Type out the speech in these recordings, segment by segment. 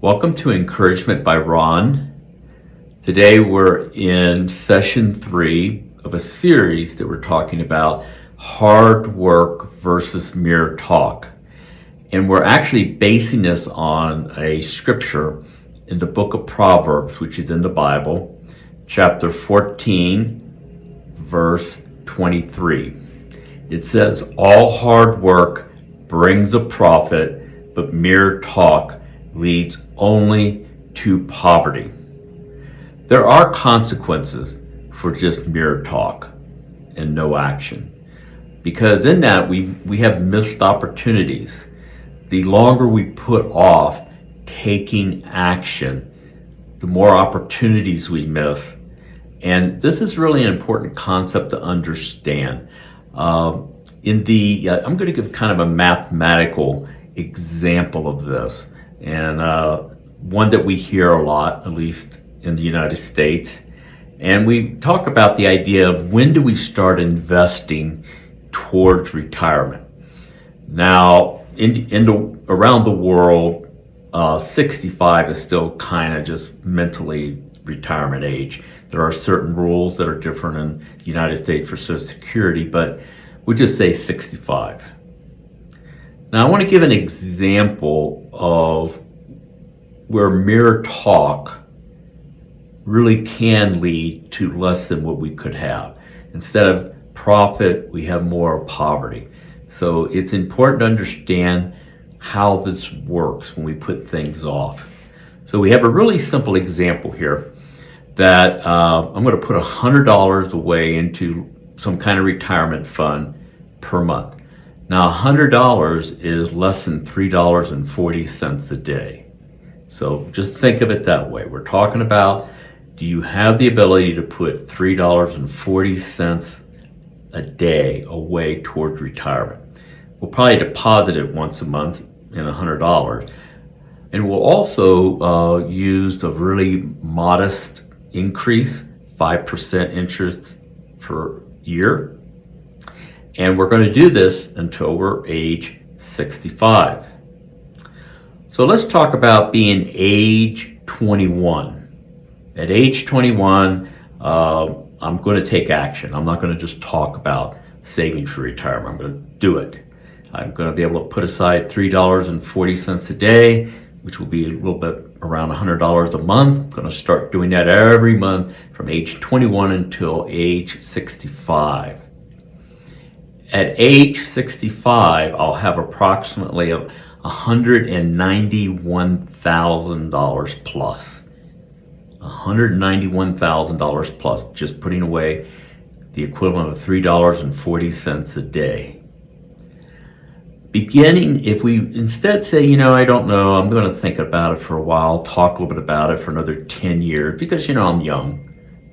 Welcome to Encouragement by Ron. Today we're in session 3 of a series that we're talking about hard work versus mere talk. And we're actually basing this on a scripture in the book of Proverbs, which is in the Bible, chapter 14, verse 23. It says, "All hard work brings a profit, but mere talk leads only to poverty." There are consequences for just mere talk and no action, because in that we have missed opportunities. The longer we put off taking action, the more opportunities we miss. And this is really an important concept to understand. I'm going to give kind of a mathematical example of this, and one that we hear a lot, at least in the United States. And we talk about the idea of when do we start investing towards retirement. Now, around the world, 65 is still kind of just mentally retirement age. There are certain rules that are different in the United States for Social Security, but we'll just say 65. Now, I want to give an example of where mere talk really can lead to less than what we could have. Instead of profit, we have more poverty. So it's important to understand how this works when we put things off. So we have a really simple example here that I'm going to put $100 away into some kind of retirement fund per month. Now, $100 is less than $3.40 a day. So just think of it that way. We're talking about, do you have the ability to put $3.40 a day away toward retirement? We'll probably deposit it once a month in $100. And we'll also use a really modest increase, 5% interest per year. And we're going to do this until we're age 65. So let's talk about being age 21. At age 21, I'm going to take action. I'm not going to just talk about saving for retirement. I'm going to do it. I'm going to be able to put aside $3.40 a day, which will be a little bit around $100 a month. I'm going to start doing that every month from age 21 until age 65. At age 65, I'll have approximately $191,000 plus. $191,000 plus, just putting away the equivalent of $3.40 a day. Beginning, if we instead say, I don't know, I'm going to think about it for a while, talk a little bit about it for another 10 years, because, I'm young,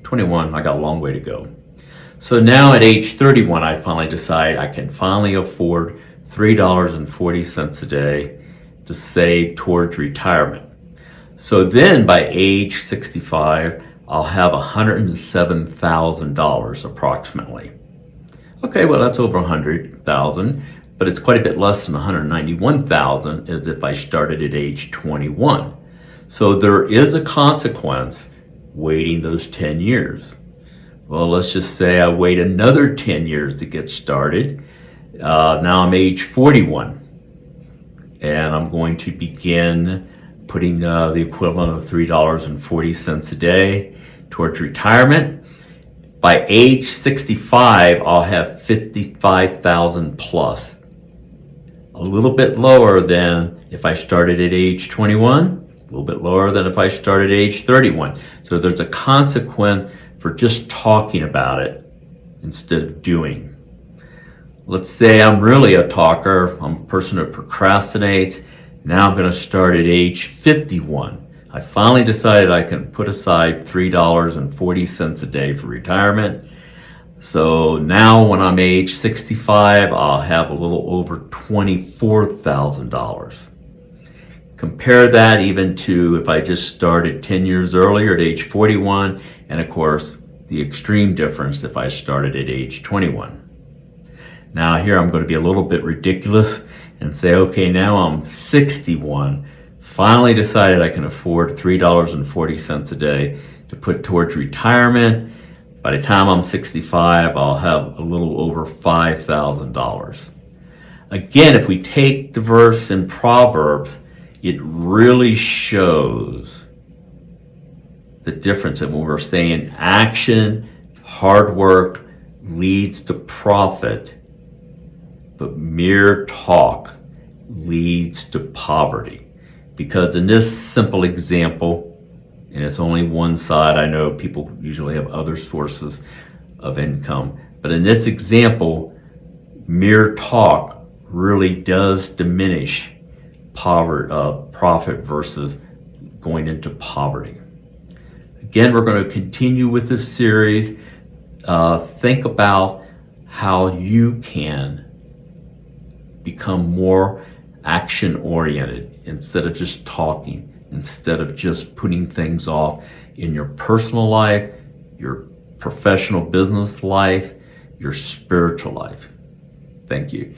21, I got a long way to go. So now at age 31, I finally decide I can finally afford $3.40 a day to save towards retirement. So then by age 65, I'll have $107,000 approximately. Okay, well, that's over $100,000, but it's quite a bit less than $191,000 as if I started at age 21. So there is a consequence waiting those 10 years. Well, let's just say I wait another 10 years to get started. Now I'm age 41, and I'm going to begin putting the equivalent of $3.40 a day towards retirement. By age 65, I'll have $55,000 plus. A little bit lower than if I started at age 21, a little bit lower than if I started at age 31. So there's a consequence for just talking about it instead of doing. Let's say I'm really a talker, I'm a person who procrastinates. Now I'm going to start at age 51. I finally decided I can put aside $3.40 a day for retirement. So now when I'm age 65, I'll have a little over $24,000. Compare that even to if I just started 10 years earlier at age 41, and of course, the extreme difference if I started at age 21. Now here I'm going to be a little bit ridiculous and say, okay, now I'm 61. Finally decided I can afford $3.40 a day to put towards retirement. By the time I'm 65, I'll have a little over $5,000. Again, if we take the verse in Proverbs, it really shows the difference in when we're saying action, hard work leads to profit, but mere talk leads to poverty. Because in this simple example, and it's only one side, I know people usually have other sources of income, but in this example, mere talk really does diminish profit versus going into poverty. Again, we're going to continue with this series. Think about how you can become more action-oriented instead of just talking, instead of just putting things off in your personal life, your professional business life, your spiritual life. Thank you.